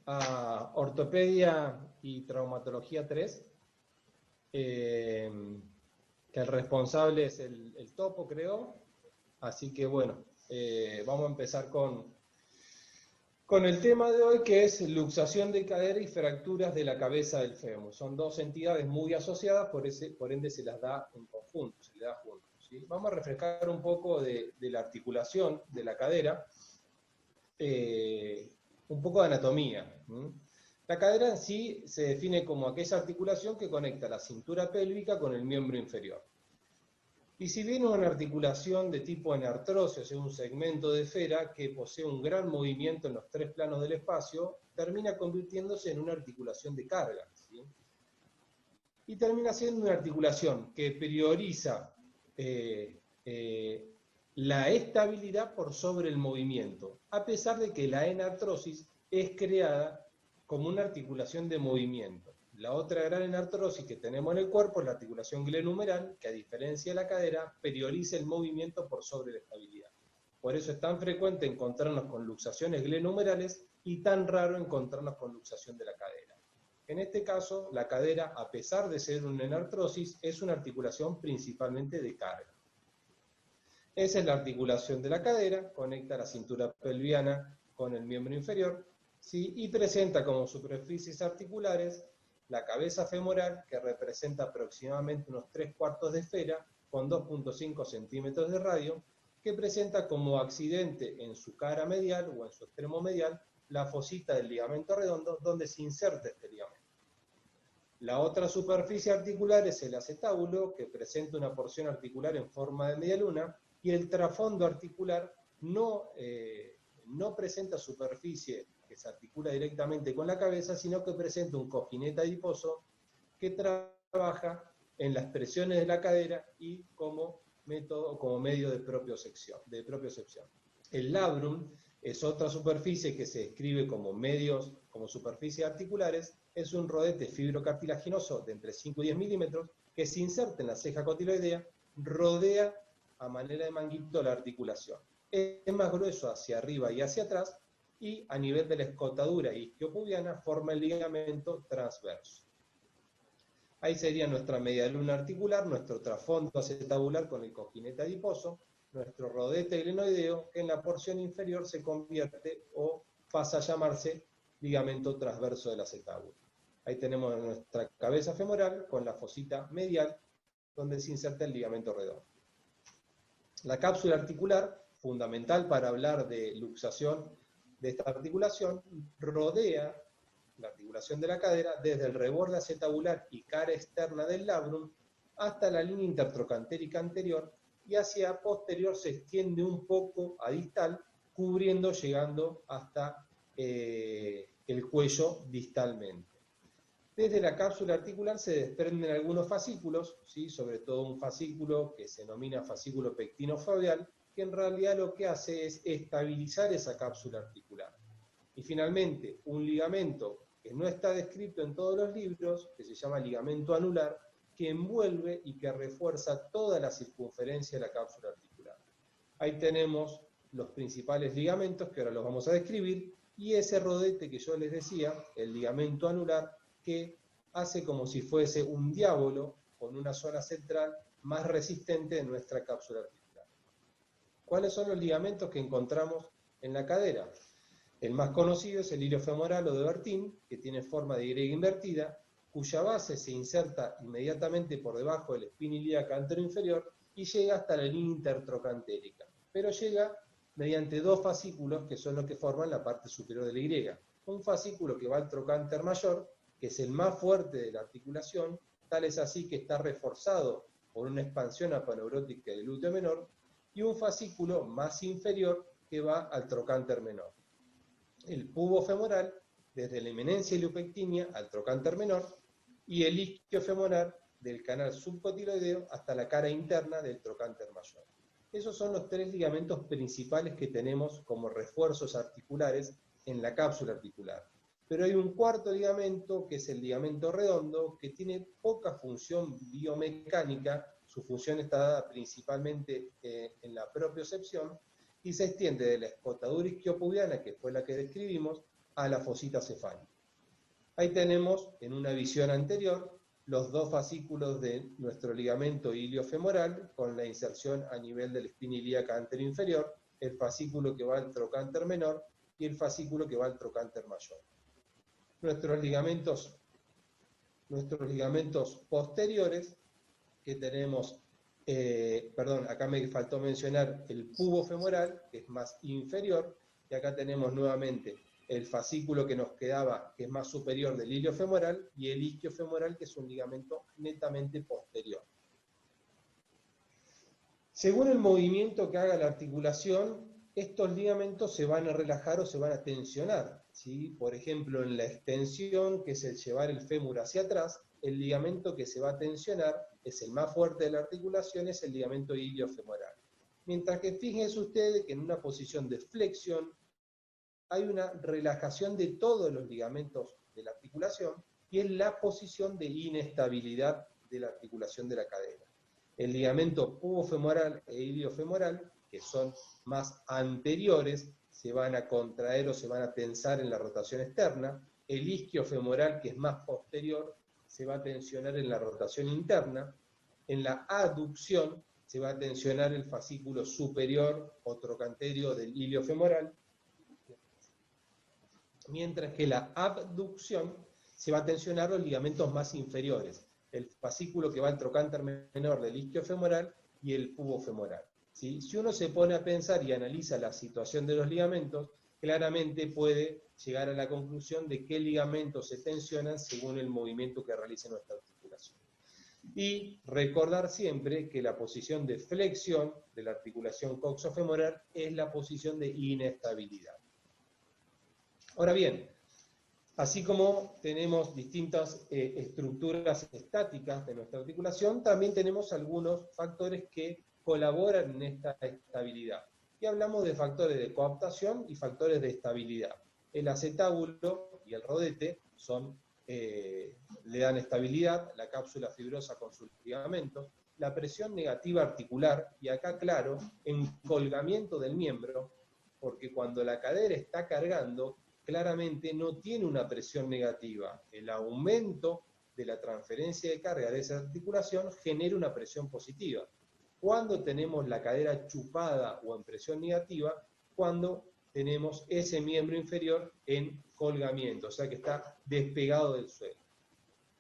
a Ortopedia y Traumatología 3, que el responsable es el Topo, creo. Así que bueno, vamos a empezar con el tema de hoy, que es luxación de cadera y fracturas de la cabeza del fémur. Son dos entidades muy asociadas, por ende se las da en conjunto, se le da juntos, ¿sí? Vamos a refrescar un poco de la articulación de la cadera, un poco de anatomía. La cadera en sí se define como aquella articulación que conecta la cintura pélvica con el miembro inferior. Y si bien es una articulación de tipo enartrosis, es un segmento de esfera que posee un gran movimiento en los tres planos del espacio, termina convirtiéndose en una articulación de carga, ¿sí? Y termina siendo una articulación que prioriza la estabilidad por sobre el movimiento, a pesar de que la enartrosis es creada como una articulación de movimiento. La otra gran enartrosis que tenemos en el cuerpo es la articulación glenumeral, que a diferencia de la cadera, prioriza el movimiento por sobre la estabilidad. Por eso es tan frecuente encontrarnos con luxaciones glenumerales y tan raro encontrarnos con luxación de la cadera. En este caso, la cadera, a pesar de ser una enartrosis, es una articulación principalmente de carga. Esa es la articulación de la cadera, conecta la cintura pelviana con el miembro inferior, ¿sí? Y presenta como superficies articulares la cabeza femoral, que representa aproximadamente unos 3/4 de esfera, con 2.5 centímetros de radio, que presenta como accidente en su cara medial o en su extremo medial la fosita del ligamento redondo, donde se inserta este ligamento. La otra superficie articular es el acetábulo, que presenta una porción articular en forma de media luna, y el trasfondo articular no presenta superficie que se articula directamente con la cabeza, sino que presenta un cojinete adiposo que trabaja en las presiones de la cadera y como medio de propiocepción. El labrum es otra superficie que se describe como superficies articulares. Es un rodete fibrocartilaginoso de entre 5 y 10 milímetros que se inserta en la ceja cotiloidea, rodea a manera de manguito la articulación. Es más grueso hacia arriba y hacia atrás, y a nivel de la escotadura isquiopubiana forma el ligamento transverso. Ahí sería nuestra medialuna articular, nuestro trasfondo acetabular con el cojinete adiposo, nuestro rodete glenoideo, que en la porción inferior se convierte o pasa a llamarse ligamento transverso del acetábulo. Ahí tenemos nuestra cabeza femoral con la fosita medial, donde se inserta el ligamento redondo. La cápsula articular, fundamental para hablar de luxación de esta articulación, rodea la articulación de la cadera desde el reborde acetabular y cara externa del labrum hasta la línea intertrocantérica anterior, y hacia posterior se extiende un poco a distal, cubriendo, llegando hasta el cuello distalmente. Desde la cápsula articular se desprenden algunos fascículos, ¿sí? Sobre todo un fascículo que se denomina fascículo pectinofoveal, que en realidad lo que hace es estabilizar esa cápsula articular. Y finalmente, un ligamento que no está descrito en todos los libros, que se llama ligamento anular, que envuelve y que refuerza toda la circunferencia de la cápsula articular. Ahí tenemos los principales ligamentos, que ahora los vamos a describir, y ese rodete que yo les decía, el ligamento anular, que hace como si fuese un diábolo con una zona central más resistente de nuestra cápsula articular. ¿Cuáles son los ligamentos que encontramos en la cadera? El más conocido es el ilio femoral o de Bertin, que tiene forma de Y invertida, cuya base se inserta inmediatamente por debajo del espina ilíaca anteroinferior y llega hasta la línea intertrocantérica, pero llega mediante dos fascículos que son los que forman la parte superior de la Y. Un fascículo que va al trocánter mayor, que es el más fuerte de la articulación, tal es así que está reforzado por una expansión aponeurótica del glúteo menor, y un fascículo más inferior que va al trocánter menor. El pubo femoral, desde la eminencia iliopectinia al trocánter menor, y el isquio femoral del canal subcotiloideo hasta la cara interna del trocánter mayor. Esos son los tres ligamentos principales que tenemos como refuerzos articulares en la cápsula articular. Pero hay un cuarto ligamento, que es el ligamento redondo, que tiene poca función biomecánica. Su función está dada principalmente en la propiocepción, y se extiende de la escotadura isquiopubiana, que fue la que describimos, a la fosita cefálica. Ahí tenemos, en una visión anterior, los dos fascículos de nuestro ligamento iliofemoral con la inserción a nivel de la espina ilíaca anteroinferior, el fascículo que va al trocánter menor y el fascículo que va al trocánter mayor. Nuestros ligamentos posteriores, que tenemos, acá me faltó mencionar el pubo femoral, que es más inferior, y acá tenemos nuevamente el fascículo que nos quedaba, que es más superior del iliofemoral, y el isquiofemoral, que es un ligamento netamente posterior. Según el movimiento que haga la articulación, estos ligamentos se van a relajar o se van a tensionar, ¿sí? Por ejemplo, en la extensión, que es el llevar el fémur hacia atrás, el ligamento que se va a tensionar, es el más fuerte de la articulación, es el ligamento iliofemoral. Mientras que fíjense ustedes que en una posición de flexión, hay una relajación de todos los ligamentos de la articulación, y es la posición de inestabilidad de la articulación de la cadera. El ligamento pubofemoral e iliofemoral, que son más anteriores, se van a contraer o se van a tensar en la rotación externa. El isquiofemoral, que es más posterior, se va a tensionar en la rotación interna. En la aducción se va a tensionar el fascículo superior o trocánter del iliofemoral, mientras que la abducción se va a tensionar los ligamentos más inferiores, el fascículo que va al trocánter menor del isquiofemoral y el pubofemoral, ¿sí? Si uno se pone a pensar y analiza la situación de los ligamentos, claramente puede llegar a la conclusión de qué ligamentos se tensionan según el movimiento que realice nuestra articulación. Y recordar siempre que la posición de flexión de la articulación coxofemoral es la posición de inestabilidad. Ahora bien, así como tenemos distintas estructuras estáticas de nuestra articulación, también tenemos algunos factores que colaboran en esta estabilidad. Y hablamos de factores de coaptación y factores de estabilidad. El acetábulo y el rodete le dan estabilidad, la cápsula fibrosa con sus ligamentos, la presión negativa articular, y acá claro, encolgamiento del miembro, porque cuando la cadera está cargando, claramente no tiene una presión negativa. El aumento de la transferencia de carga de esa articulación genera una presión positiva. Cuando tenemos la cadera chupada o en presión negativa, cuando tenemos ese miembro inferior en colgamiento, o sea que está despegado del suelo.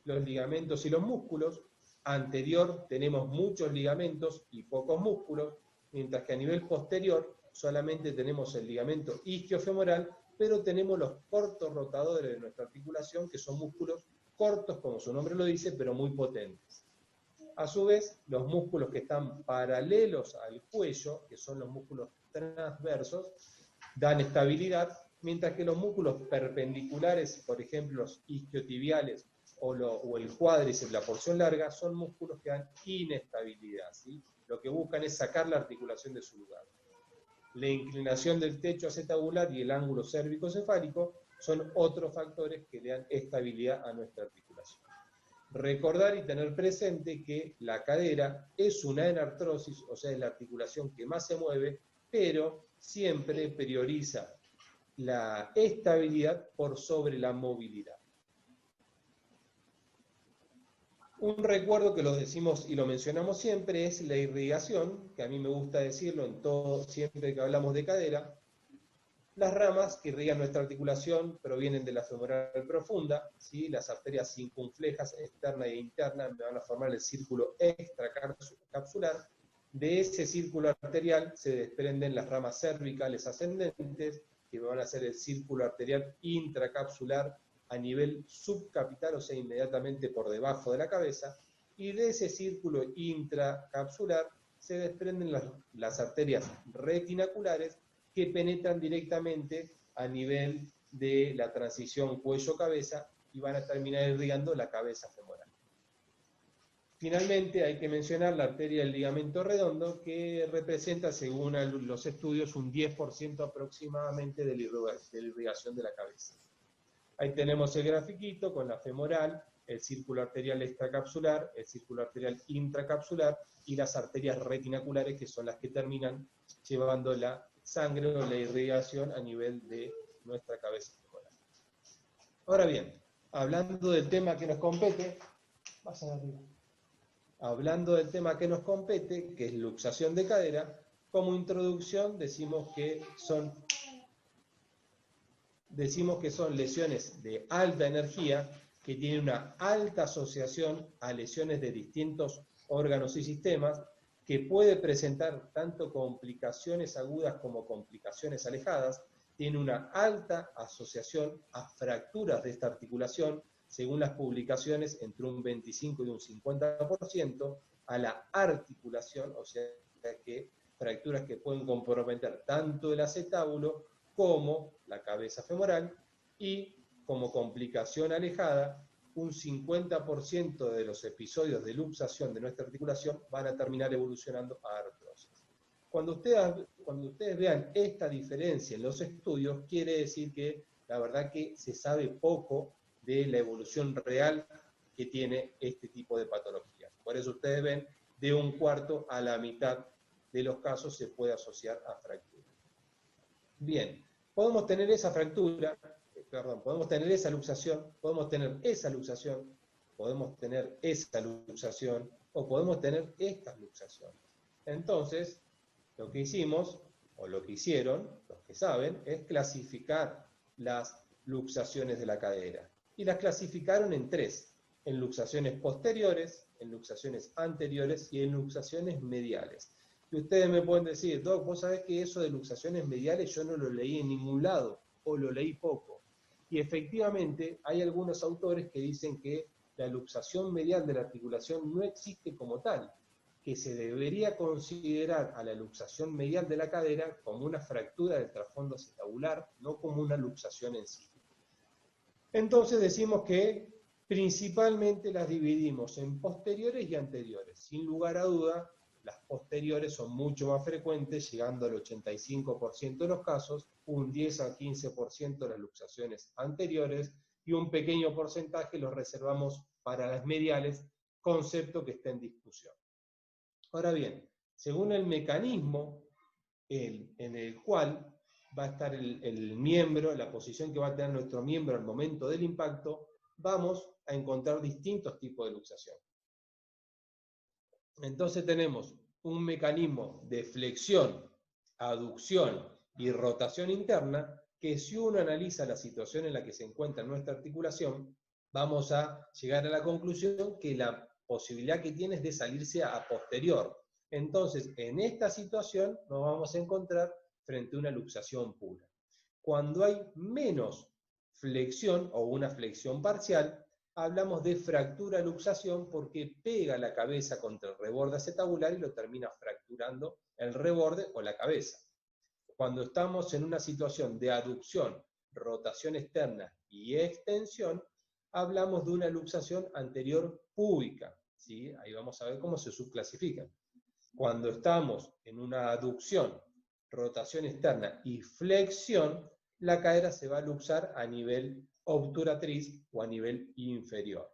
Los ligamentos y los músculos, anterior tenemos muchos ligamentos y pocos músculos, mientras que a nivel posterior solamente tenemos el ligamento isquiofemoral, pero tenemos los cortos rotadores de nuestra articulación, que son músculos cortos, como su nombre lo dice, pero muy potentes. A su vez, los músculos que están paralelos al cuello, que son los músculos transversos, dan estabilidad, mientras que los músculos perpendiculares, por ejemplo los isquiotibiales o el cuádriceps, la porción larga, son músculos que dan inestabilidad, ¿sí? Lo que buscan es sacar la articulación de su lugar. La inclinación del techo acetabular y el ángulo cérvico-cefálico son otros factores que le dan estabilidad a nuestra articulación. Recordar y tener presente que la cadera es una enartrosis, o sea, es la articulación que más se mueve, pero siempre prioriza la estabilidad por sobre la movilidad. Un recuerdo que lo decimos y lo mencionamos siempre es la irrigación, que a mí me gusta decirlo en todo, siempre que hablamos de cadera. Las ramas que irrigan nuestra articulación provienen de la femoral profunda, ¿sí? Las arterias circunflejas externa e interna me van a formar el círculo extracapsular. De ese círculo arterial se desprenden las ramas cervicales ascendentes, que van a ser el círculo arterial intracapsular a nivel subcapital, o sea, inmediatamente por debajo de la cabeza, y de ese círculo intracapsular se desprenden las arterias retinaculares, que penetran directamente a nivel de la transición cuello-cabeza y van a terminar irrigando la cabeza femoral. Finalmente hay que mencionar la arteria del ligamento redondo, que representa, según los estudios, un 10% aproximadamente de la irrigación de la cabeza. Ahí tenemos el grafiquito con la femoral, el círculo arterial extracapsular, el círculo arterial intracapsular y las arterias retinaculares, que son las que terminan llevando la sangre o la irrigación a nivel de nuestra cabeza femoral. Ahora bien, hablando del tema que nos compete, pasen arriba. Hablando del tema que nos compete, que es luxación de cadera, como introducción decimos que son lesiones de alta energía que tienen una alta asociación a lesiones de distintos órganos y sistemas, que puede presentar tanto complicaciones agudas como complicaciones alejadas, tiene una alta asociación a fracturas de esta articulación, según las publicaciones, entre un 25 y un 50%, a la articulación, o sea que fracturas que pueden comprometer tanto el acetábulo como la cabeza femoral, y como complicación alejada, un 50% de los episodios de luxación de nuestra articulación van a terminar evolucionando a artrosis. Cuando ustedes vean esta diferencia en los estudios, quiere decir que la verdad que se sabe poco de la evolución real que tiene este tipo de patologías. Por eso ustedes ven, de un cuarto a la mitad de los casos se puede asociar a fractura. Bien, podemos tener esa fractura, podemos tener esa luxación, podemos tener esa luxación, podemos tener esa luxación, o podemos tener estas luxaciones. Entonces, lo que hicimos, o lo que hicieron, los que saben, es clasificar las luxaciones de la cadera. Y las clasificaron en tres: en luxaciones posteriores, en luxaciones anteriores y en luxaciones mediales. Y ustedes me pueden decir, Doc, vos sabés que eso de luxaciones mediales yo no lo leí en ningún lado, o lo leí poco. Y efectivamente hay algunos autores que dicen que la luxación medial de la articulación no existe como tal, que se debería considerar a la luxación medial de la cadera como una fractura del trasfondo acetabular, no como una luxación en sí. Entonces decimos que principalmente las dividimos en posteriores y anteriores. Sin lugar a duda, las posteriores son mucho más frecuentes, llegando al 85% de los casos, un 10 al 15% de las luxaciones anteriores, y un pequeño porcentaje los reservamos para las mediales, concepto que está en discusión. Ahora bien, según el mecanismo en el cual va a estar el miembro, la posición que va a tener nuestro miembro al momento del impacto, vamos a encontrar distintos tipos de luxación. Entonces tenemos un mecanismo de flexión, aducción y rotación interna, que si uno analiza la situación en la que se encuentra nuestra articulación, vamos a llegar a la conclusión que la posibilidad que tiene es de salirse a posterior. Entonces, en esta situación nos vamos a encontrar frente a una luxación pura. Cuando hay menos flexión o una flexión parcial, hablamos de fractura-luxación porque pega la cabeza contra el reborde acetabular y lo termina fracturando el reborde o la cabeza. Cuando estamos en una situación de aducción, rotación externa y extensión, hablamos de una luxación anterior púbica, ¿sí? Ahí vamos a ver cómo se subclasifican. Cuando estamos en una aducción, rotación externa y flexión, la cadera se va a luxar a nivel obturatriz o a nivel inferior.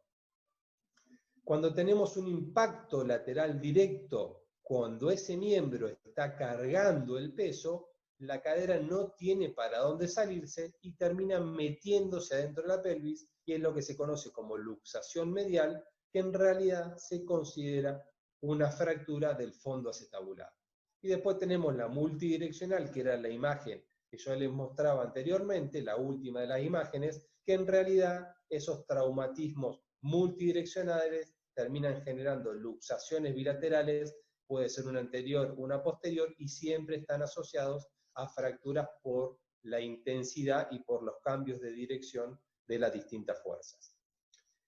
Cuando tenemos un impacto lateral directo, cuando ese miembro está cargando el peso, la cadera no tiene para dónde salirse y termina metiéndose adentro de la pelvis, y es lo que se conoce como luxación medial, que en realidad se considera una fractura del fondo acetabular. Y después tenemos la multidireccional, que era la imagen que yo les mostraba anteriormente, la última de las imágenes, que en realidad esos traumatismos multidireccionales terminan generando luxaciones bilaterales, puede ser una anterior, una posterior, y siempre están asociados a fracturas por la intensidad y por los cambios de dirección de las distintas fuerzas.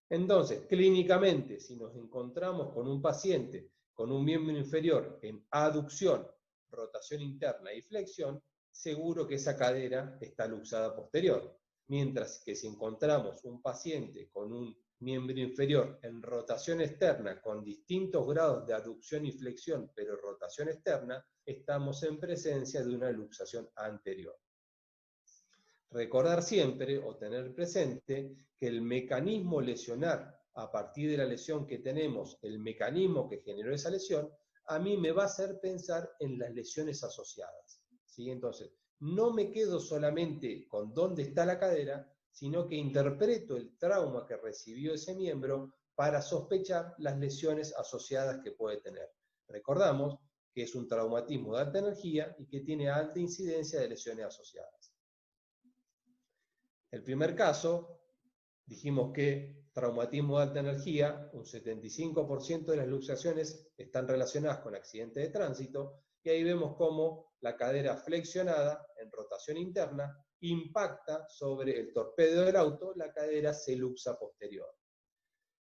Entonces, clínicamente, si nos encontramos con un paciente con un miembro inferior en aducción, rotación interna y flexión, seguro que esa cadera está luxada posterior. Mientras que si encontramos un paciente con un miembro inferior en rotación externa con distintos grados de aducción y flexión, pero rotación externa, estamos en presencia de una luxación anterior. Recordar siempre o tener presente que el mecanismo lesionar, a partir de la lesión que tenemos, el mecanismo que generó esa lesión, a mí me va a hacer pensar en las lesiones asociadas, ¿sí? Entonces, no me quedo solamente con dónde está la cadera, sino que interpreto el trauma que recibió ese miembro para sospechar las lesiones asociadas que puede tener. Recordamos que es un traumatismo de alta energía y que tiene alta incidencia de lesiones asociadas. El primer caso, dijimos que traumatismo de alta energía, un 75% de las luxaciones están relacionadas con accidentes de tránsito, y ahí vemos cómo la cadera flexionada en rotación interna impacta sobre el torpedo del auto, la cadera se luxa posterior.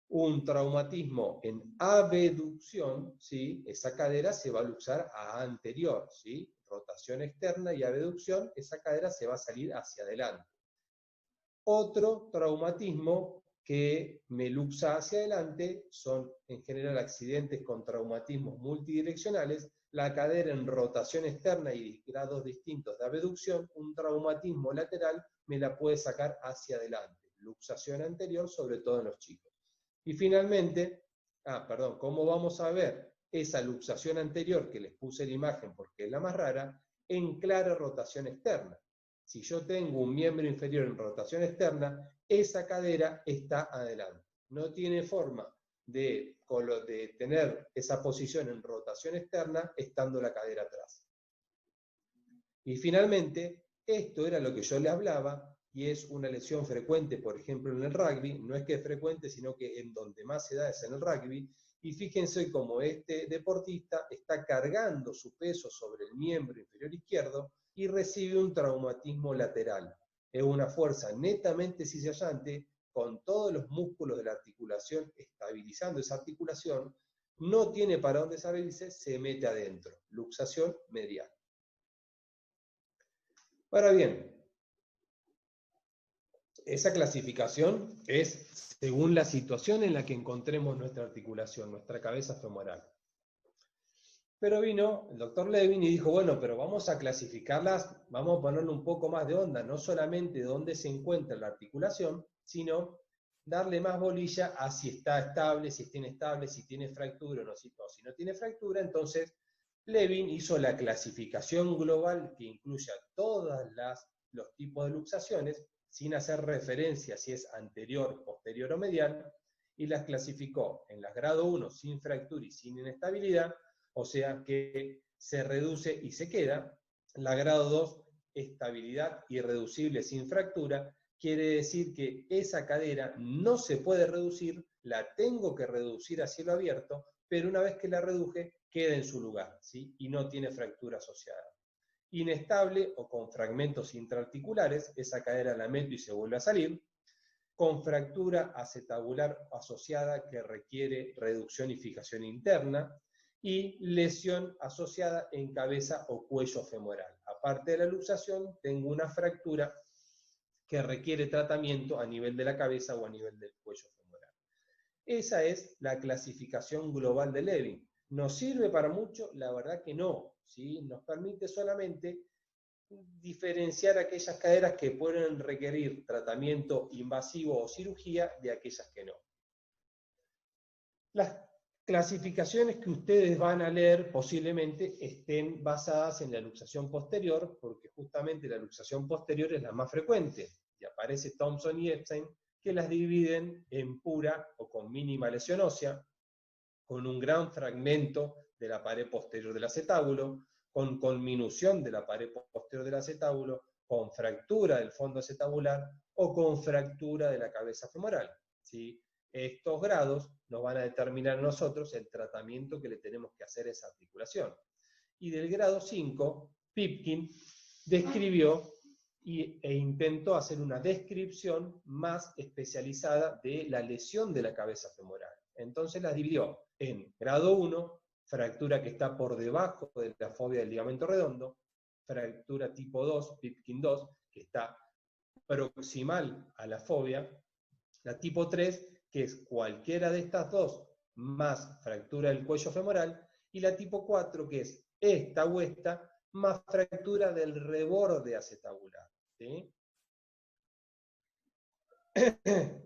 Un traumatismo en abducción, ¿sí? Esa cadera se va a luxar a anterior, ¿sí? Rotación externa y abducción, esa cadera se va a salir hacia adelante. Otro traumatismo que me luxa hacia adelante son en general accidentes con traumatismos multidireccionales, la cadera en rotación externa y grados distintos de abducción, un traumatismo lateral me la puede sacar hacia adelante, luxación anterior, sobre todo en los chicos. Y finalmente, ¿cómo vamos a ver esa luxación anterior que les puse la imagen porque es la más rara? En clara rotación externa. Si yo tengo un miembro inferior en rotación externa, esa cadera está adelante. No tiene forma de tener esa posición en rotación externa estando la cadera atrás. Y finalmente, esto era lo que yo le hablaba, y es una lesión frecuente, por ejemplo, en el rugby. No es que es frecuente, sino que en donde más se da es en el rugby. Y fíjense cómo este deportista está cargando su peso sobre el miembro inferior izquierdo y recibe un traumatismo lateral. Es una fuerza netamente cizallante, con todos los músculos de la articulación estabilizando esa articulación, no tiene para dónde salirse, se mete adentro. Luxación medial. Ahora bien, esa clasificación es según la situación en la que encontremos nuestra articulación, nuestra cabeza femoral. Pero vino el doctor Levin y dijo, bueno, pero vamos a clasificarlas, vamos a ponerle un poco más de onda, no solamente dónde se encuentra la articulación, sino darle más bolilla a si está estable, si está inestable, si tiene fractura o no, si no tiene fractura. Entonces, Levin hizo la clasificación global que incluye a todos los tipos de luxaciones, sin hacer referencia si es anterior, posterior o medial, y las clasificó en las grado 1 sin fractura y sin inestabilidad, o sea que se reduce y se queda. La grado 2, estabilidad irreducible sin fractura, quiere decir que esa cadera no se puede reducir, la tengo que reducir a cielo abierto, pero una vez que la reduje, queda en su lugar, ¿sí? Y no tiene fractura asociada. Inestable o con fragmentos intraarticulares, esa cadera la meto y se vuelve a salir. Con fractura acetabular asociada que requiere reducción y fijación interna. Y lesión asociada en cabeza o cuello femoral. Aparte de la luxación, tengo una fractura que requiere tratamiento a nivel de la cabeza o a nivel del cuello femoral. Esa es la clasificación global de Levin. ¿Nos sirve para mucho? La verdad que no, ¿sí? Nos permite solamente diferenciar aquellas caderas que pueden requerir tratamiento invasivo o cirugía de aquellas que no. Las clasificaciones que ustedes van a leer posiblemente estén basadas en la luxación posterior, porque justamente la luxación posterior es la más frecuente, y aparece Thompson y Epstein, que las dividen en pura o con mínima lesión ósea, con un gran fragmento de la pared posterior del acetábulo, con conminución de la pared posterior del acetábulo, con fractura del fondo acetabular o con fractura de la cabeza femoral, ¿sí? Estos grados nos van a determinar a nosotros el tratamiento que le tenemos que hacer a esa articulación. Y del grado 5, Pipkin describió e intentó hacer una descripción más especializada de la lesión de la cabeza femoral. Entonces las dividió en grado 1, fractura que está por debajo de la fobia del ligamento redondo, fractura tipo 2, Pipkin 2, que está proximal a la fobia, la tipo 3, que es cualquiera de estas dos, más fractura del cuello femoral, y la tipo 4, que es esta o esta, más fractura del reborde acetabular, ¿sí?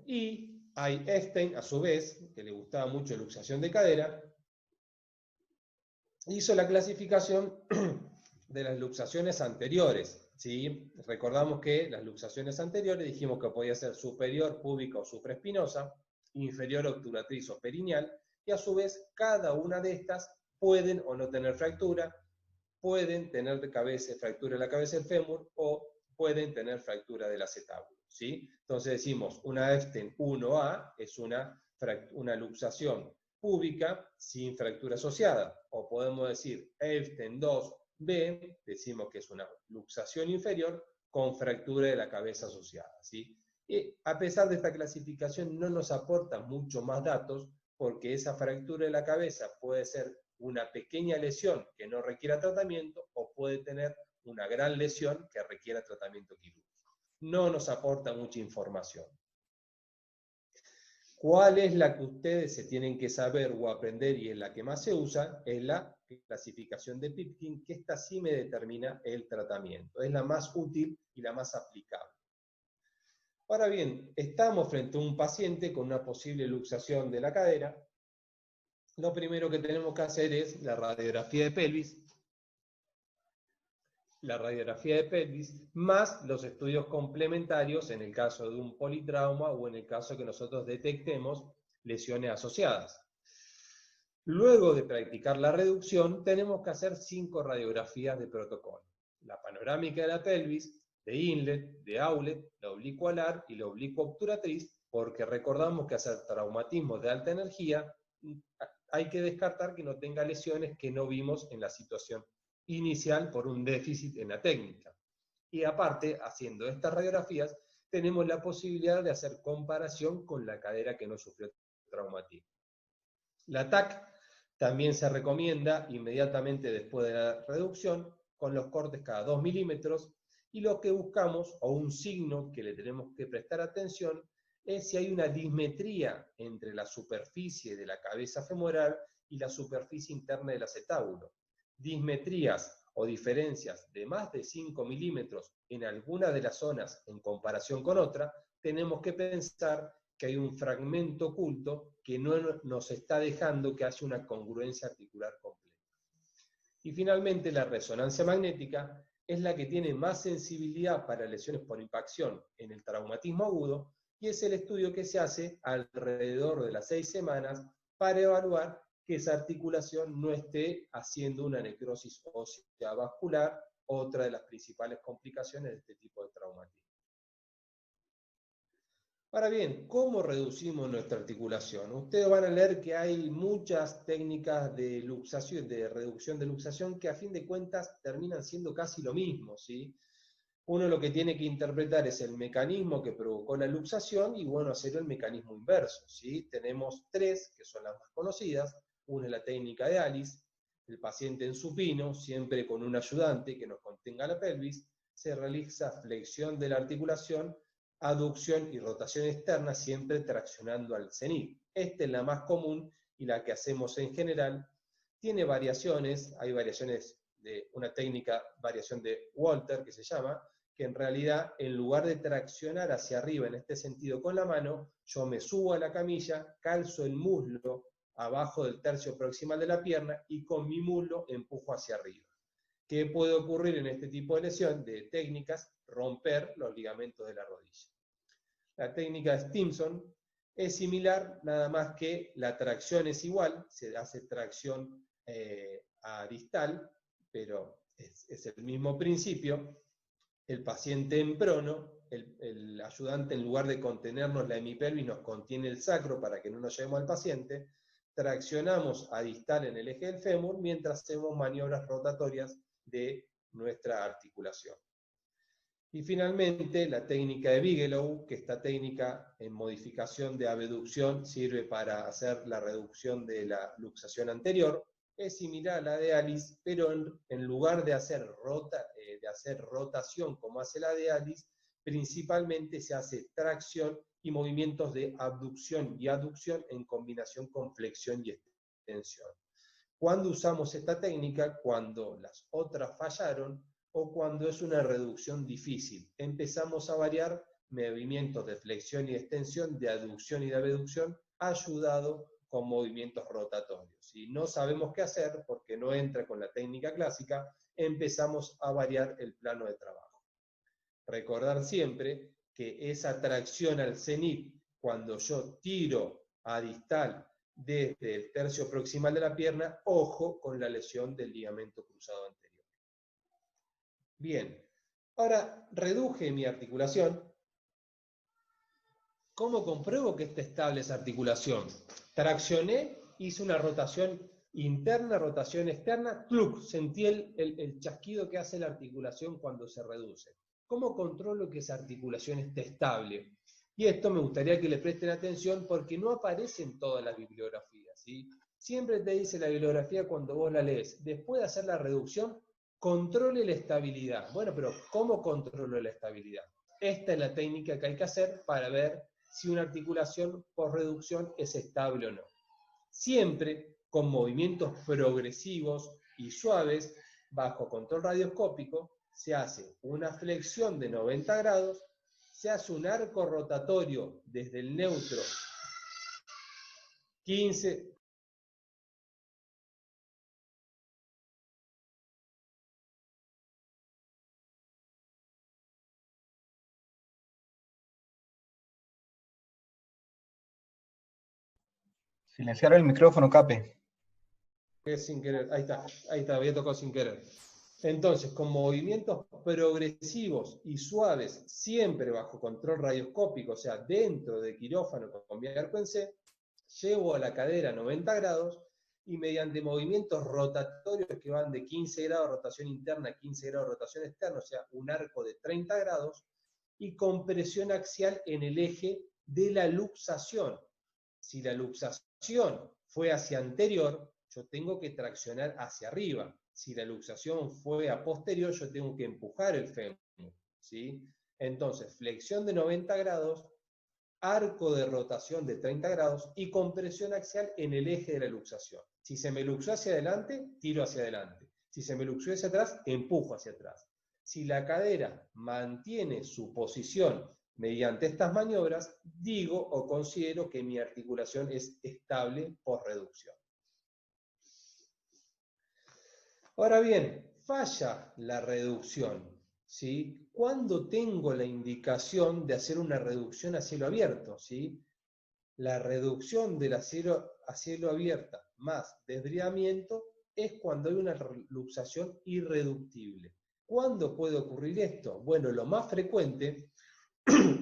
Y hay Epstein, a su vez, que le gustaba mucho la luxación de cadera, hizo la clasificación de las luxaciones anteriores, ¿sí? Recordamos que las luxaciones anteriores dijimos que podía ser superior, púbica o supraespinosa, inferior obturatriz o perineal, y a su vez cada una de estas pueden o no tener fractura, pueden tener fractura de la cabeza del fémur o pueden tener fractura del acetábulo, ¿sí? Entonces decimos, una Eften 1A es una luxación púbica sin fractura asociada, o podemos decir Eften 2B, decimos que es una luxación inferior con fractura de la cabeza asociada, ¿sí? Y a pesar de esta clasificación no nos aporta mucho más datos, porque esa fractura de la cabeza puede ser una pequeña lesión que no requiera tratamiento o puede tener una gran lesión que requiera tratamiento quirúrgico. No nos aporta mucha información. ¿Cuál es la que ustedes se tienen que saber o aprender y es la que más se usa? Es la clasificación de Pipkin, que esta sí me determina el tratamiento. Es la más útil y la más aplicable. Ahora bien, estamos frente a un paciente con una posible luxación de la cadera. Lo primero que tenemos que hacer es la radiografía de pelvis. La radiografía de pelvis, más los estudios complementarios en el caso de un politrauma o en el caso que nosotros detectemos lesiones asociadas. Luego de practicar la reducción, tenemos que hacer 5 radiografías de protocolo. La panorámica de la pelvis, de inlet, de outlet, la oblicuo alar y la oblicuo obturatriz, porque recordamos que hacer traumatismos de alta energía hay que descartar que no tenga lesiones que no vimos en la situación inicial por un déficit en la técnica. Y aparte, haciendo estas radiografías, tenemos la posibilidad de hacer comparación con la cadera que no sufrió traumatismo. La TAC también se recomienda inmediatamente después de la reducción, con los cortes cada 2 milímetros, y lo que buscamos, o un signo que le tenemos que prestar atención, es si hay una dismetría entre la superficie de la cabeza femoral y la superficie interna del acetábulo. Dismetrías o diferencias de más de 5 milímetros en alguna de las zonas en comparación con otra, tenemos que pensar que hay un fragmento oculto que no nos está dejando que haya una congruencia articular completa. Y finalmente, la resonancia magnética es la que tiene más sensibilidad para lesiones por impacción en el traumatismo agudo, y es el estudio que se hace alrededor de las 6 semanas para evaluar que esa articulación no esté haciendo una necrosis ósea vascular, otra de las principales complicaciones de este tipo de traumatismo. Ahora bien, ¿cómo reducimos nuestra articulación? Ustedes van a leer que hay muchas técnicas de luxación, de reducción de luxación, que a fin de cuentas terminan siendo casi lo mismo, ¿sí? Uno lo que tiene que interpretar es el mecanismo que provocó la luxación y, bueno, hacer el mecanismo inverso, ¿sí? Tenemos 3 que son las más conocidas. Una es la técnica de Alice, el paciente en supino, siempre con un ayudante que nos contenga la pelvis, se realiza flexión de la articulación, aducción y rotación externa, siempre traccionando al cenit. Esta es la más común y la que hacemos en general. Tiene variaciones, hay variaciones de una técnica, variación de Walter, que se llama, que en realidad, en lugar de traccionar hacia arriba en este sentido con la mano, yo me subo a la camilla, calzo el muslo abajo del tercio proximal de la pierna y con mi muslo empujo hacia arriba. ¿Qué puede ocurrir en este tipo de lesión, de técnicas? Romper los ligamentos de la rodilla. La técnica de Stimson es similar, nada más que la tracción es igual, se hace tracción a distal, pero es el mismo principio. El paciente en prono, el ayudante, en lugar de contenernos la hemipelvis, nos contiene el sacro para que no nos llevemos al paciente. Traccionamos a distal en el eje del fémur mientras hacemos maniobras rotatorias de nuestra articulación. Y finalmente, la técnica de Bigelow, que esta técnica en modificación de abducción sirve para hacer la reducción de la luxación anterior. Es similar a la de Alice, pero en lugar de hacer rotación como hace la de Alice, principalmente se hace tracción y movimientos de abducción y aducción en combinación con flexión y extensión. ¿Cuándo usamos esta técnica? Cuando las otras fallaron o cuando es una reducción difícil. Empezamos a variar movimientos de flexión y extensión, de aducción y de abducción, ayudado con movimientos rotatorios. Si no sabemos qué hacer, porque no entra con la técnica clásica, empezamos a variar el plano de trabajo. Recordar siempre que esa tracción al cenit, cuando yo tiro a distal desde el tercio proximal de la pierna, ojo con la lesión del ligamento cruzado anterior. Bien, ahora reduje mi articulación. ¿Cómo compruebo que está estable esa articulación? Traccioné, hice una rotación interna, rotación externa, ¡cluc! Sentí el chasquido que hace la articulación cuando se reduce. ¿Cómo controlo que esa articulación esté estable? Y esto me gustaría que le presten atención porque no aparece en todas las bibliografías, ¿sí? Siempre te dice la bibliografía cuando vos la lees, después de hacer la reducción, controle la estabilidad. Bueno, pero ¿cómo controlo la estabilidad? Esta es la técnica que hay que hacer para ver si una articulación por reducción es estable o no. Siempre con movimientos progresivos y suaves, bajo control radioscópico, se hace una flexión de 90 grados, se hace un arco rotatorio desde el neutro 15. Silenciar el micrófono, Cape. Sin querer, ahí está, había tocado sin querer. Entonces, con movimientos progresivos y suaves, siempre bajo control radioscópico, o sea, dentro de quirófano con mi arco en C, llevo a la cadera 90 grados y mediante movimientos rotatorios que van de 15 grados de rotación interna a 15 grados de rotación externa, o sea, un arco de 30 grados, y compresión axial en el eje de la luxación. Si la luxación fue hacia anterior, yo tengo que traccionar hacia arriba. Si la luxación fue a posterior, yo tengo que empujar el fémur, ¿sí? Entonces, flexión de 90 grados, arco de rotación de 30 grados y compresión axial en el eje de la luxación. Si se me luxó hacia adelante, tiro hacia adelante. Si se me luxó hacia atrás, empujo hacia atrás. Si la cadera mantiene su posición mediante estas maniobras, digo o considero que mi articulación es estable por reducción. Ahora bien, falla la reducción, ¿sí? ¿Cuándo tengo la indicación de hacer una reducción a cielo abierto? ¿Sí? La reducción de la cielo a cielo abierta más desbriamiento es cuando hay una luxación irreductible. ¿Cuándo puede ocurrir esto? Bueno, lo más frecuente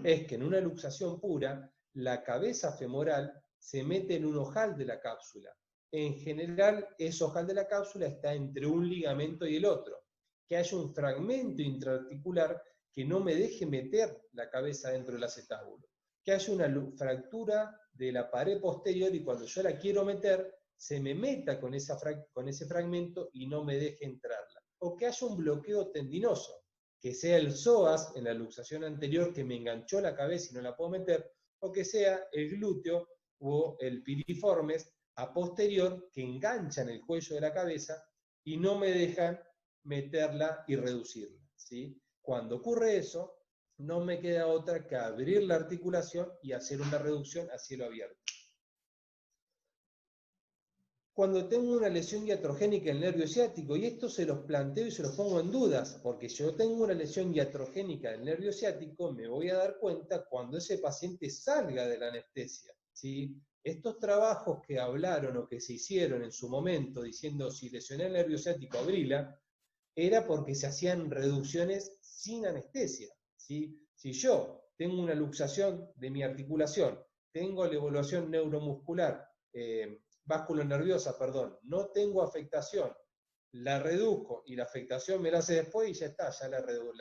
es que en una luxación pura, la cabeza femoral se mete en un ojal de la cápsula. En general, ese ojal de la cápsula está entre un ligamento y el otro. Que haya un fragmento intraarticular que no me deje meter la cabeza dentro del acetábulo. Que haya una fractura de la pared posterior y cuando yo la quiero meter, se me meta con ese fragmento y no me deje entrarla. O que haya un bloqueo tendinoso, que sea el psoas en la luxación anterior que me enganchó la cabeza y no la puedo meter, o que sea el glúteo o el piriformes a posterior que enganchan el cuello de la cabeza y no me dejan meterla y reducirla, ¿sí? Cuando ocurre eso, no me queda otra que abrir la articulación y hacer una reducción a cielo abierto. Cuando tengo una lesión iatrogénica en el nervio ciático, y esto se los planteo y se los pongo en dudas, porque si yo tengo una lesión iatrogénica del nervio ciático, me voy a dar cuenta cuando ese paciente salga de la anestesia, ¿sí? Estos trabajos que hablaron o que se hicieron en su momento diciendo si lesioné el nervio ciático, abrila, era porque se hacían reducciones sin anestesia, ¿sí? Si yo tengo una luxación de mi articulación, tengo la evaluación neuromuscular, nerviosa, perdón, no tengo afectación, la reduzco y la afectación me la hace después y ya está, ya la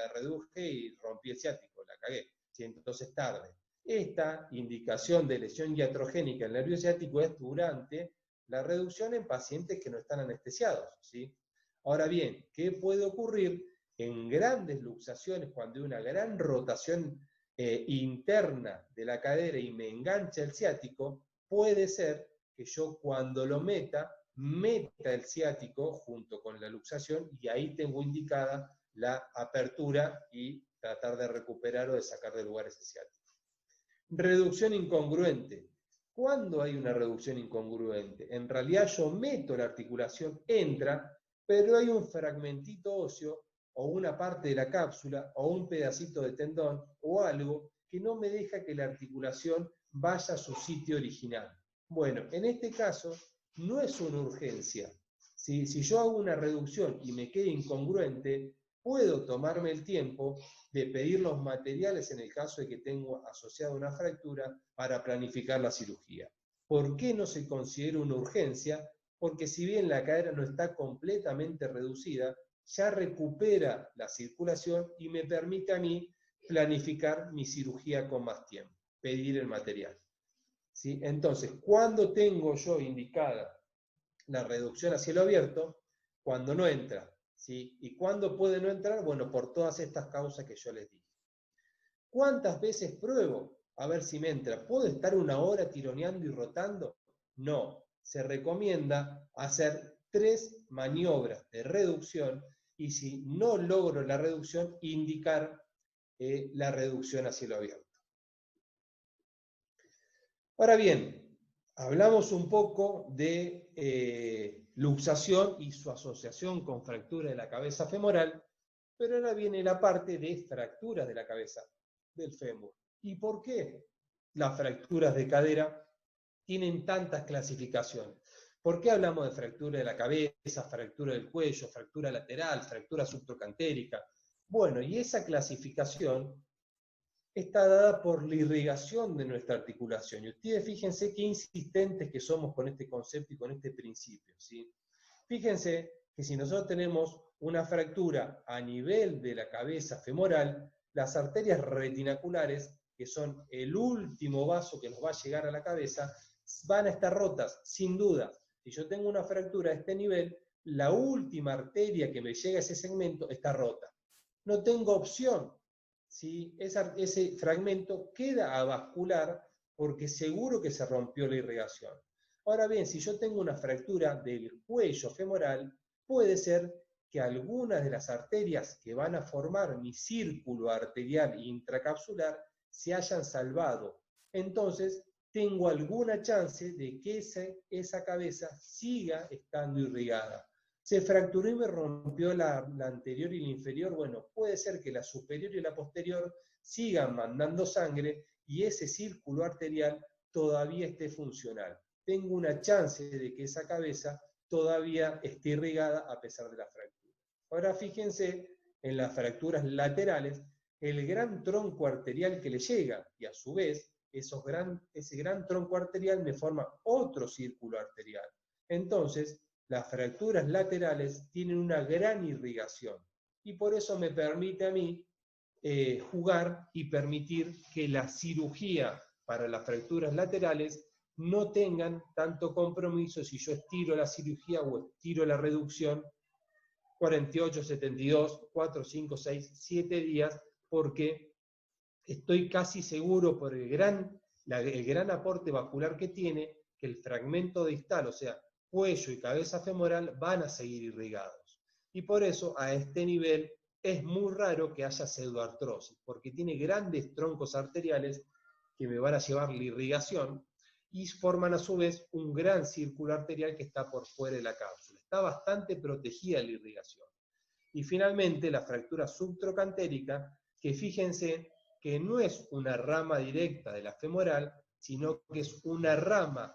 reduje y rompí el ciático, la cagué, ¿sí? Entonces tarde. Esta indicación de lesión iatrogénica en el nervio ciático es durante la reducción en pacientes que no están anestesiados, ¿sí? Ahora bien, ¿qué puede ocurrir en grandes luxaciones cuando hay una gran rotación interna de la cadera y me engancha el ciático? Puede ser que yo cuando lo meta el ciático junto con la luxación y ahí tengo indicada la apertura y tratar de recuperar o de sacar de lugar ese ciático. Reducción incongruente. ¿Cuándo hay una reducción incongruente? En realidad yo meto la articulación, entra, pero hay un fragmentito óseo o una parte de la cápsula, o un pedacito de tendón, o algo que no me deja que la articulación vaya a su sitio original. Bueno, en este caso no es una urgencia. Si yo hago una reducción y me quede incongruente, puedo tomarme el tiempo de pedir los materiales en el caso de que tengo asociada una fractura para planificar la cirugía. ¿Por qué no se considera una urgencia? Porque si bien la cadera no está completamente reducida, ya recupera la circulación y me permite a mí planificar mi cirugía con más tiempo, pedir el material. ¿Sí? Entonces, ¿cuándo tengo yo indicada la reducción a cielo abierto? Cuando no entra. ¿Sí? ¿Y cuándo puede no entrar? Bueno, por todas estas causas que yo les dije. ¿Cuántas veces pruebo? A ver si me entra. ¿Puedo estar una hora tironeando y rotando? No. Se recomienda hacer 3 maniobras de reducción y si no logro la reducción, indicar la reducción a cielo abierto. Ahora bien, hablamos un poco de luxación y su asociación con fractura de la cabeza femoral, pero ahora viene la parte de fracturas de la cabeza del fémur. ¿Y por qué las fracturas de cadera tienen tantas clasificaciones? ¿Por qué hablamos de fractura de la cabeza, fractura del cuello, fractura lateral, fractura subtrocantérica? Bueno, y esa clasificación está dada por la irrigación de nuestra articulación. Y ustedes fíjense qué insistentes que somos con este concepto y con este principio, ¿sí? Fíjense que si nosotros tenemos una fractura a nivel de la cabeza femoral, las arterias retinaculares, que son el último vaso que nos va a llegar a la cabeza, van a estar rotas, sin duda. Si yo tengo una fractura a este nivel, la última arteria que me llega a ese segmento está rota. No tengo opción. ¿Sí? Ese fragmento queda avascular porque seguro que se rompió la irrigación. Ahora bien, si yo tengo una fractura del cuello femoral, puede ser que algunas de las arterias que van a formar mi círculo arterial intracapsular se hayan salvado. Entonces, tengo alguna chance de que esa cabeza siga estando irrigada. ¿Se fracturó y me rompió la anterior y la inferior? Bueno, puede ser que la superior y la posterior sigan mandando sangre y ese círculo arterial todavía esté funcional. Tengo una chance de que esa cabeza todavía esté irrigada a pesar de la fractura. Ahora fíjense en las fracturas laterales, el gran tronco arterial que le llega y a su vez ese gran tronco arterial me forma otro círculo arterial. Entonces, las fracturas laterales tienen una gran irrigación y por eso me permite a mí jugar y permitir que la cirugía para las fracturas laterales no tengan tanto compromiso si yo estiro la cirugía o estiro la reducción 48, 72, 4, 5, 6, 7 días, porque estoy casi seguro por el gran aporte vascular que tiene, que el fragmento distal, o sea, cuello y cabeza femoral, van a seguir irrigados. Y por eso, a este nivel, es muy raro que haya pseudoartrosis, porque tiene grandes troncos arteriales que me van a llevar la irrigación y forman a su vez un gran círculo arterial que está por fuera de la cápsula. Está bastante protegida la irrigación. Y finalmente, la fractura subtrocantérica, que fíjense que no es una rama directa de la femoral, sino que es una rama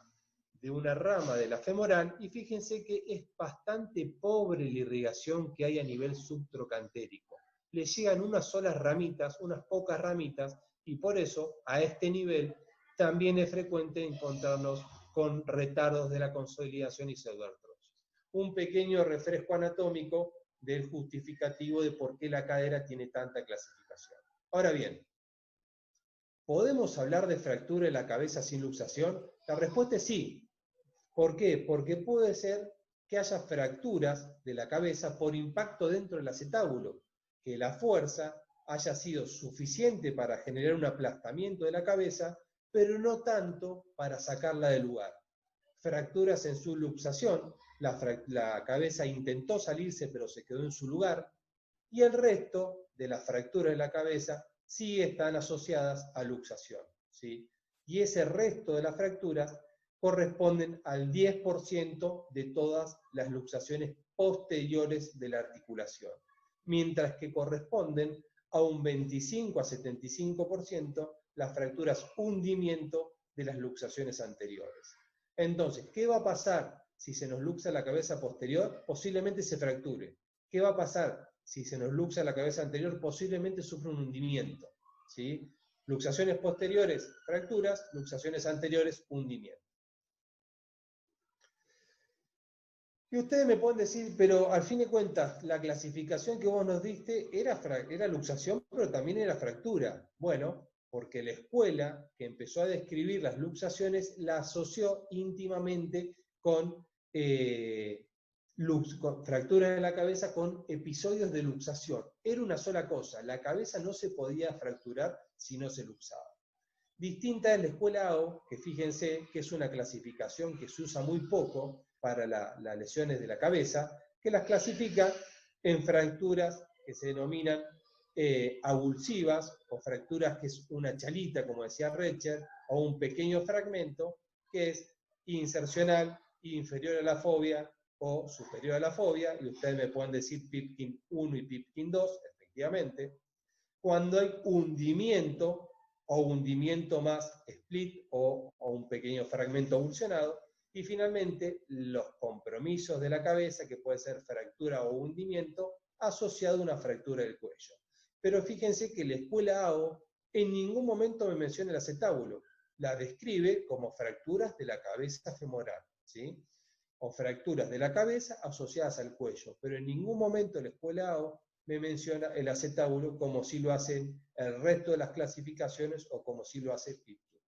de la femoral, y fíjense que es bastante pobre la irrigación que hay a nivel subtrocantérico. Le llegan unas solas ramitas, unas pocas ramitas, y por eso a este nivel también es frecuente encontrarnos con retardos de la consolidación y pseudoartrosis. Un pequeño refresco anatómico del justificativo de por qué la cadera tiene tanta clasificación. Ahora bien, ¿podemos hablar de fractura de la cabeza sin luxación? La respuesta es sí. ¿Por qué? Porque puede ser que haya fracturas de la cabeza por impacto dentro del acetábulo, que la fuerza haya sido suficiente para generar un aplastamiento de la cabeza, pero no tanto para sacarla del lugar. Fracturas en su luxación, la cabeza intentó salirse pero se quedó en su lugar, y el resto de las fracturas de la cabeza sí están asociadas a luxación, ¿sí? Y ese resto de las fracturas corresponden al 10% de todas las luxaciones posteriores de la articulación. mientras que corresponden a un 25 a 75% las fracturas hundimiento de las luxaciones anteriores. Entonces, ¿qué va a pasar si se nos luxa la cabeza posterior? Posiblemente se fracture. ¿Qué va a pasar si se nos luxa la cabeza anterior? Posiblemente sufra un hundimiento, ¿sí? Luxaciones posteriores, fracturas; luxaciones anteriores, hundimiento. Y ustedes me pueden decir, pero al fin de cuentas, la clasificación que vos nos diste era luxación, pero también era fractura. Bueno, porque la escuela que empezó a describir las luxaciones la asoció íntimamente con fracturas de la cabeza, con episodios de luxación. Era una sola cosa, la cabeza no se podía fracturar si no se luxaba. Distinta es la escuela AO, que fíjense que es una clasificación que se usa muy poco para las lesiones de la cabeza, que las clasifica en fracturas que se denominan avulsivas, o fracturas que es una chalita, como decía Recher, o un pequeño fragmento, que es insercional, inferior a la fobia o superior a la fobia, y ustedes me pueden decir Pipkin 1 y Pipkin 2, efectivamente. Cuando hay hundimiento, o hundimiento más split, o un pequeño fragmento avulsionado, y finalmente los compromisos de la cabeza, que puede ser fractura o hundimiento asociado a una fractura del cuello. Pero fíjense que la escuela AO en ningún momento me menciona el acetábulo, la describe como fracturas de la cabeza femoral, ¿sí? O fracturas de la cabeza asociadas al cuello, pero en ningún momento la escuela AO me menciona el acetábulo, como si lo hacen el resto de las clasificaciones o como si lo hace Pipkin.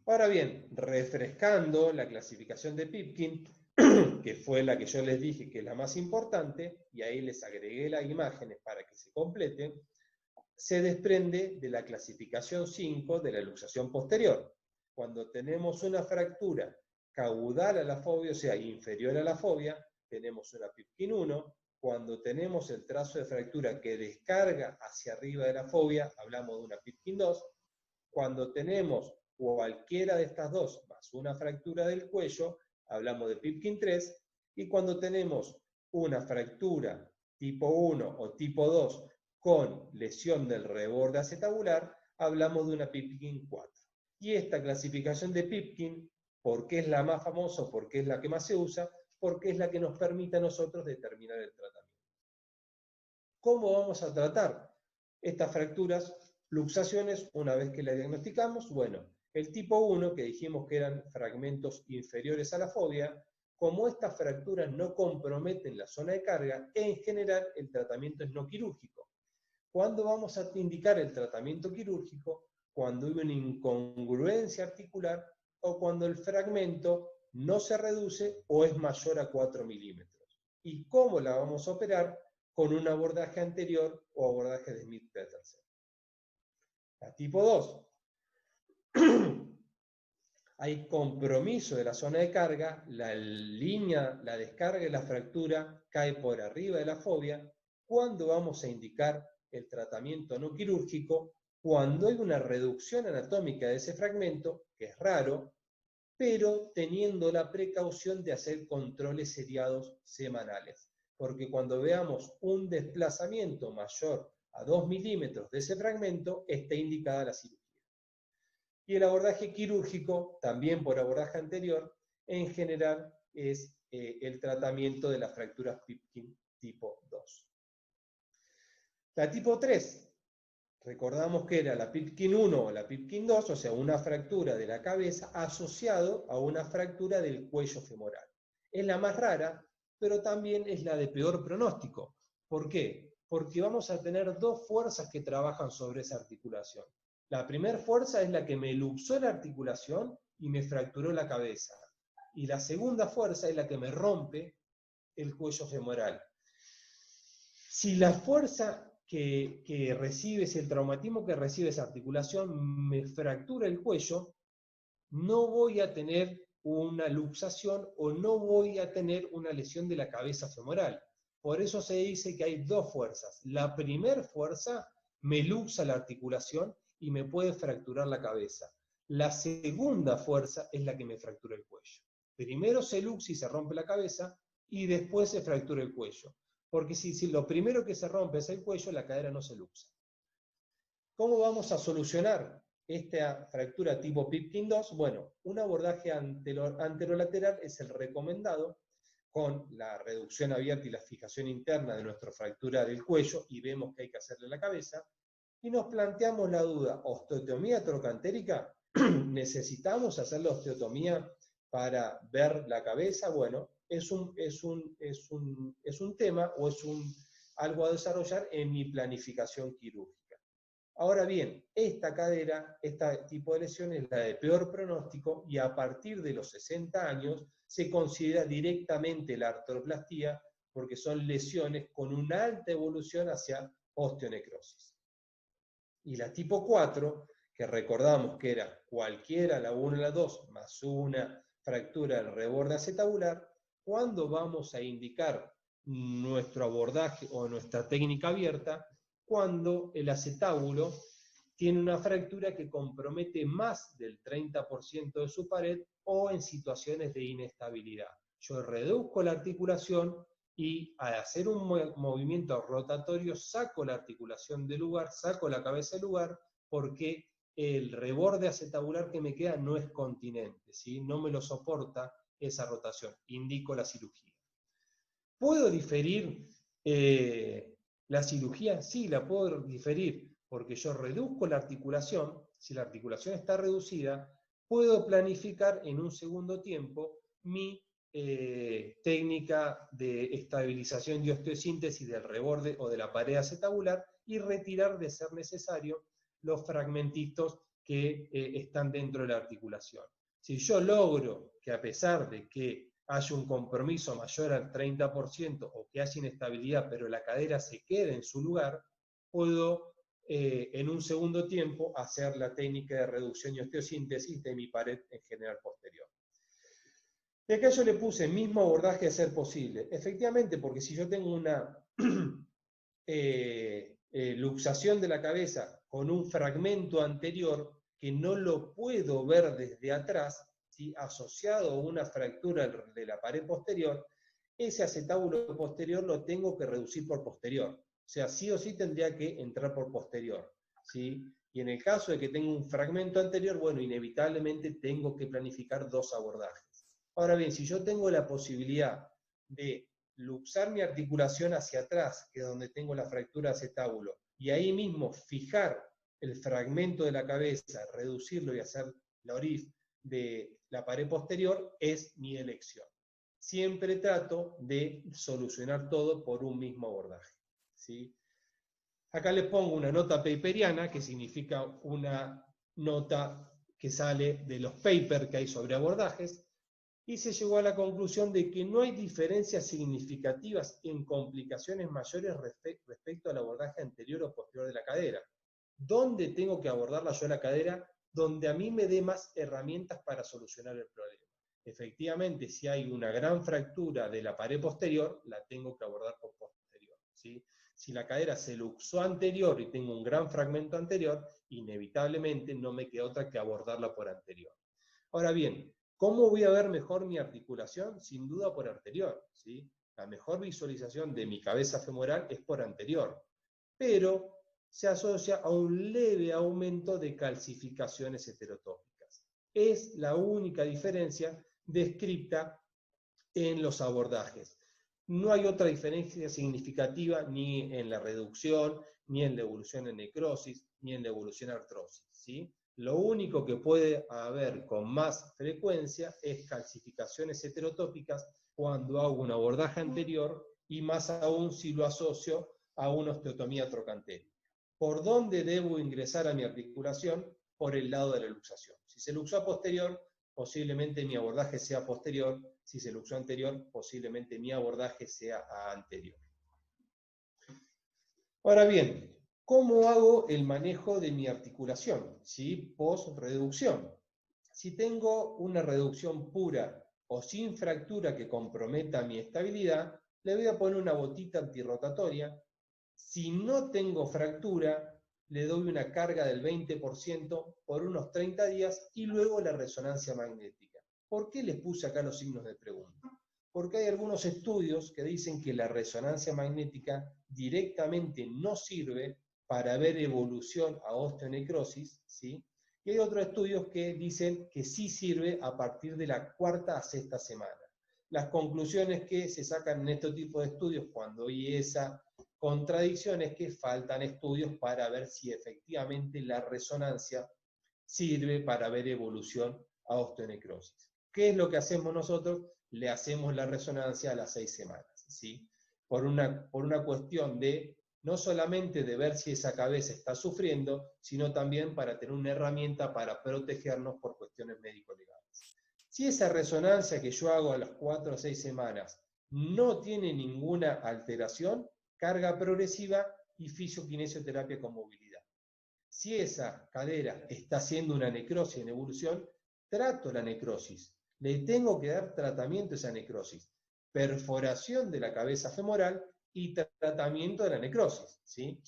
Ahora bien, refrescando la clasificación de Pipkin, que fue la que yo les dije que es la más importante, y ahí les agregué las imágenes para que se completen, se desprende de la clasificación 5 de la luxación posterior. Cuando tenemos una fractura caudal a la fobia, o sea, inferior a la fobia, tenemos una Pipkin 1. Cuando tenemos el trazo de fractura que descarga hacia arriba de la fobia, hablamos de una Pipkin 2. Cuando tenemos cualquiera de estas dos más una fractura del cuello, hablamos de Pipkin 3. Y cuando tenemos una fractura tipo 1 o tipo 2 con lesión del reborde acetabular, hablamos de una Pipkin 4. Y esta clasificación de Pipkin, ¿por qué es la más famosa? ¿Por qué es la que más se usa? Porque es la que nos permite a nosotros determinar el tratamiento. ¿Cómo vamos a tratar estas fracturas, luxaciones, una vez que las diagnosticamos? Bueno, el tipo 1, que dijimos que eran fragmentos inferiores a la fobia, como estas fracturas no comprometen la zona de carga, en general el tratamiento es no quirúrgico. ¿Cuándo vamos a indicar el tratamiento quirúrgico? Cuando hay una incongruencia articular o cuando el fragmento no se reduce o es mayor a 4 milímetros. ¿Y cómo la vamos a operar? Con un abordaje anterior o abordaje de Smith-Petersen. La tipo 2. Hay compromiso de la zona de carga, la descarga de la fractura cae por arriba de la fobia. ¿Cuándo vamos a indicar el tratamiento no quirúrgico? Cuando hay una reducción anatómica de ese fragmento, que es raro, pero teniendo la precaución de hacer controles seriados semanales. Porque cuando veamos un desplazamiento mayor a 2 milímetros de ese fragmento, está indicada la cirugía. Y el abordaje quirúrgico, también por abordaje anterior, en general es el tratamiento de las fracturas Pipkin tipo 2. La tipo 3, recordamos que era la Pipkin 1 o la Pipkin 2, o sea, una fractura de la cabeza asociado a una fractura del cuello femoral. Es la más rara, pero también es la de peor pronóstico. ¿Por qué? Porque vamos a tener dos fuerzas que trabajan sobre esa articulación. La primera fuerza es la que me luxó la articulación y me fracturó la cabeza. Y la segunda fuerza es la que me rompe el cuello femoral. Si la fuerza que recibe, si el traumatismo que recibe esa articulación me fractura el cuello, no voy a tener una luxación o no voy a tener una lesión de la cabeza femoral. Por eso se dice que hay dos fuerzas. La primera fuerza me luxa la articulación y me puede fracturar la cabeza. La segunda fuerza es la que me fractura el cuello. Primero se luxa y se rompe la cabeza y después se fractura el cuello. porque si lo primero que se rompe es el cuello, la cadera no se luxa. ¿Cómo vamos a solucionar esta fractura tipo Pipkin 2? Bueno, un abordaje anterolateral es el recomendado, con la reducción abierta y la fijación interna de nuestra fractura del cuello, y vemos que hay que hacerle la cabeza, y nos planteamos la duda, ¿osteotomía trocantérica? ¿Necesitamos hacer la osteotomía para ver la cabeza? Bueno, es un tema o es algo a desarrollar en mi planificación quirúrgica. Ahora bien, esta cadera, este tipo de lesión es la de peor pronóstico, y a partir de los 60 años se considera directamente la artroplastía, porque son lesiones con una alta evolución hacia osteonecrosis. Y la tipo 4, que recordamos que era cualquiera, la 1 y la 2, más una fractura del reborde acetabular, ¿cuándo vamos a indicar nuestro abordaje o nuestra técnica abierta? Cuando el acetábulo tiene una fractura que compromete más del 30% de su pared o en situaciones de inestabilidad. Yo reduzco la articulación y al hacer un movimiento rotatorio saco la articulación del lugar, saco la cabeza del lugar, porque el reborde acetabular que me queda no es continente, ¿sí? No me lo soporta esa rotación, indico la cirugía. ¿Puedo diferir la cirugía? Sí, la puedo diferir, porque yo reduzco la articulación. Si la articulación está reducida, puedo planificar en un segundo tiempo mi técnica de estabilización y osteosíntesis del reborde o de la pared acetabular, y retirar, de ser necesario, los fragmentitos que están dentro de la articulación. Si yo logro que, a pesar de que haya un compromiso mayor al 30% o que haya inestabilidad, pero la cadera se quede en su lugar, puedo en un segundo tiempo hacer la técnica de reducción y osteosíntesis de mi pared en general posterior. Y acá yo le puse mismo abordaje a ser posible. Efectivamente, porque si yo tengo una luxación de la cabeza con un fragmento anterior que no lo puedo ver desde atrás, ¿sí? Asociado a una fractura de la pared posterior, ese acetábulo posterior lo tengo que reducir por posterior. O sea, sí o sí tendría que entrar por posterior, ¿sí? Y en el caso de que tenga un fragmento anterior, bueno, inevitablemente tengo que planificar dos abordajes. Ahora bien, si yo tengo la posibilidad de luxar mi articulación hacia atrás, que es donde tengo la fractura de acetábulo, y ahí mismo fijar el fragmento de la cabeza, reducirlo y hacer la ORIF de la pared posterior, es mi elección. Siempre trato de solucionar todo por un mismo abordaje, ¿sí? Acá les pongo una nota paperiana, que significa una nota que sale de los papers que hay sobre abordajes, y se llegó a la conclusión de que no hay diferencias significativas en complicaciones mayores respecto al abordaje anterior o posterior de la cadera. ¿Dónde tengo que abordarla yo la cadera? Donde a mí me dé más herramientas para solucionar el problema. Efectivamente, si hay una gran fractura de la pared posterior, la tengo que abordar por posterior, ¿sí? Si la cadera se luxó anterior y tengo un gran fragmento anterior, inevitablemente no me queda otra que abordarla por anterior. Ahora bien, ¿cómo voy a ver mejor mi articulación? Sin duda por anterior, ¿sí? La mejor visualización de mi cabeza femoral es por anterior, pero se asocia a un leve aumento de calcificaciones heterotópicas. Es la única diferencia descrita en los abordajes. No hay otra diferencia significativa ni en la reducción, ni en la evolución en necrosis, ni en la evolución en artrosis, ¿sí? Lo único que puede haber con más frecuencia es calcificaciones heterotópicas cuando hago un abordaje anterior, y más aún si lo asocio a una osteotomía trocantérica. ¿Por dónde debo ingresar a mi articulación? Por el lado de la luxación. Si se luxó a posterior, posiblemente mi abordaje sea posterior. Si se luxó anterior, posiblemente mi abordaje sea anterior. Ahora bien, ¿cómo hago el manejo de mi articulación? ¿Sí? Post-reducción. Si tengo una reducción pura o sin fractura que comprometa mi estabilidad, le voy a poner una botita antirrotatoria. Si no tengo fractura, le doy una carga del 20% por unos 30 días y luego la resonancia magnética. ¿Por qué les puse acá los signos de pregunta? Porque hay algunos estudios que dicen que la resonancia magnética directamente no sirve para ver evolución a osteonecrosis, ¿sí? Y hay otros estudios que dicen que sí sirve a partir de la cuarta a sexta semana. Las conclusiones que se sacan en este tipo de estudios cuando hay esa contradicción es que faltan estudios para ver si efectivamente la resonancia sirve para ver evolución a osteonecrosis. ¿Qué es lo que hacemos nosotros? Le hacemos la resonancia a las 6 semanas, ¿sí? Por una cuestión de no solamente de ver si esa cabeza está sufriendo, sino también para tener una herramienta para protegernos por cuestiones médico-legales. Si esa resonancia que yo hago a las 4 o 6 semanas no tiene ninguna alteración, carga progresiva y fisioquinesioterapia con movilidad. Si esa cadera está haciendo una necrosis en evolución, trato la necrosis. Le tengo que dar tratamiento a esa necrosis. Perforación de la cabeza femoral y tratamiento de la necrosis, ¿sí?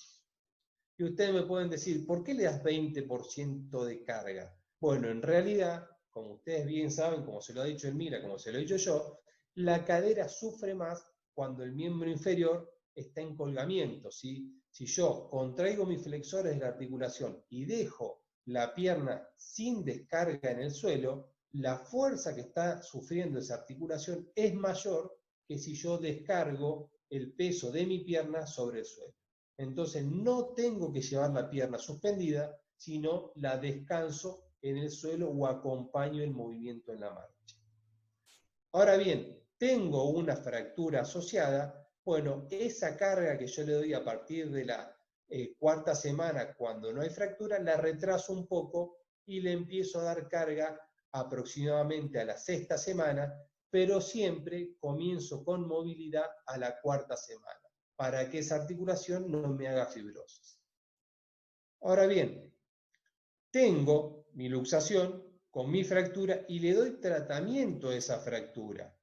Y ustedes me pueden decir, ¿por qué le das 20% de carga? Bueno, en realidad, como ustedes bien saben, como se lo ha dicho Elmira, como se lo he dicho yo, la cadera sufre más cuando el miembro inferior está en colgamiento, ¿sí? Si yo contraigo mis flexores de la articulación y dejo la pierna sin descarga en el suelo, la fuerza que está sufriendo esa articulación es mayor que si yo descargo el peso de mi pierna sobre el suelo. Entonces no tengo que llevar la pierna suspendida, sino la descanso en el suelo o acompaño el movimiento en la marcha. Ahora bien, tengo una fractura asociada, bueno, esa carga que yo le doy a partir de la cuarta semana cuando no hay fractura, la retraso un poco y le empiezo a dar carga aproximadamente a la sexta semana, pero siempre comienzo con movilidad a la cuarta semana, para que esa articulación no me haga fibrosis. Ahora bien, tengo mi luxación con mi fractura y le doy tratamiento a esa fractura.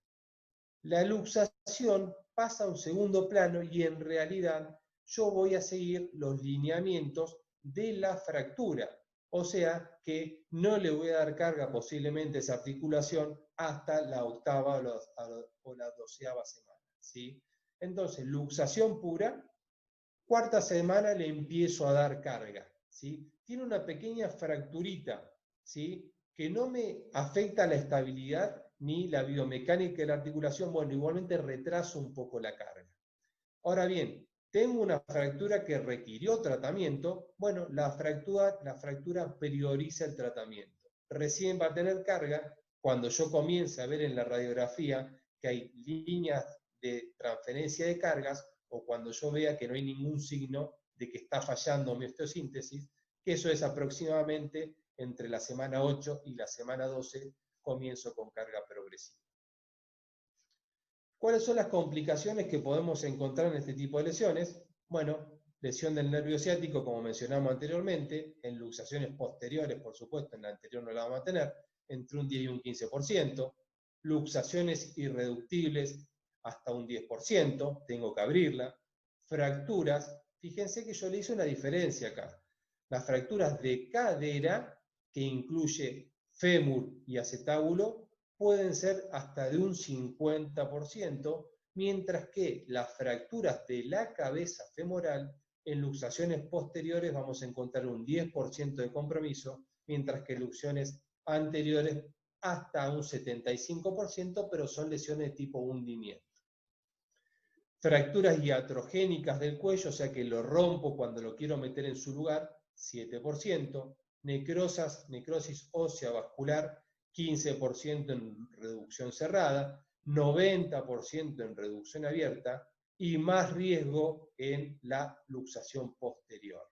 La luxación pasa a un segundo plano y en realidad yo voy a seguir los lineamientos de la fractura. O sea que no le voy a dar carga posiblemente a esa articulación hasta la octava o la 12ª semana, ¿sí? Entonces, luxación pura, cuarta semana le empiezo a dar carga, ¿sí? Tiene una pequeña fracturita, ¿sí? Que no me afecta la estabilidad ni la biomecánica de la articulación, bueno, igualmente retraso un poco la carga. Ahora bien, tengo una fractura que requirió tratamiento, bueno, la fractura prioriza el tratamiento. Recién va a tener carga cuando yo comience a ver en la radiografía que hay líneas de transferencia de cargas o cuando yo vea que no hay ningún signo de que está fallando mi osteosíntesis, que eso es aproximadamente entre la semana 8 y la semana 12, comienzo con carga progresiva. ¿Cuáles son las complicaciones que podemos encontrar en este tipo de lesiones? Bueno, lesión del nervio ciático, como mencionamos anteriormente, en luxaciones posteriores, por supuesto, en la anterior no la vamos a tener, entre un 10 y un 15%, luxaciones irreductibles hasta un 10%, tengo que abrirla, fracturas, fíjense que yo le hice una diferencia acá, las fracturas de cadera, que incluye fémur y acetábulo, pueden ser hasta de un 50%, mientras que las fracturas de la cabeza femoral, en luxaciones posteriores vamos a encontrar un 10% de compromiso, mientras que en luxaciones anteriores hasta un 75%, pero son lesiones de tipo hundimiento. Fracturas iatrogénicas del cuello, o sea que lo rompo cuando lo quiero meter en su lugar, 7%. Necrosis ósea vascular, 15% en reducción cerrada, 90% en reducción abierta y más riesgo en la luxación posterior.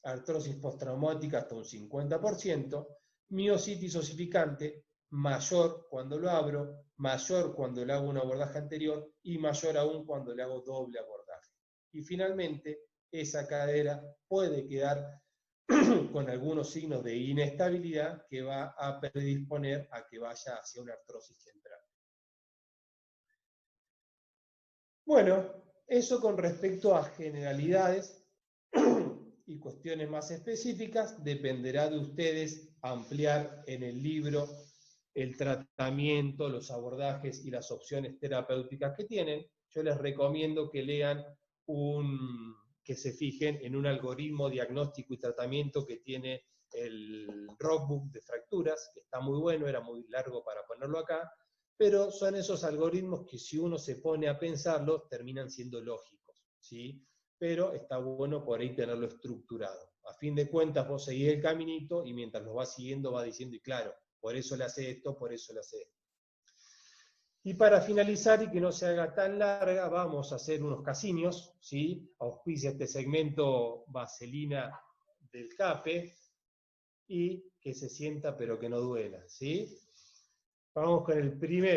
Artrosis postraumática hasta un 50%, miositis osificante mayor cuando lo abro, mayor cuando le hago un abordaje anterior y mayor aún cuando le hago doble abordaje. Y finalmente, esa cadera puede quedar con algunos signos de inestabilidad que va a predisponer a que vaya hacia una artrosis central. Bueno, eso con respecto a generalidades y cuestiones más específicas, dependerá de ustedes ampliar en el libro el tratamiento, los abordajes y las opciones terapéuticas que tienen, yo les recomiendo que lean que se fijen en un algoritmo diagnóstico y tratamiento que tiene el Rockbook de fracturas, que está muy bueno, era muy largo para ponerlo acá, pero son esos algoritmos que si uno se pone a pensarlos, terminan siendo lógicos, ¿sí? Pero está bueno por ahí tenerlo estructurado. A fin de cuentas vos seguís el caminito y mientras lo vas siguiendo va diciendo, y claro, por eso le hace esto, por eso le hace esto. Y para finalizar y que no se haga tan larga, vamos a hacer unos casinios, ¿sí? Auspicia este segmento Vaselina del CAPE, y que se sienta pero que no duela, ¿sí? Vamos con el primero.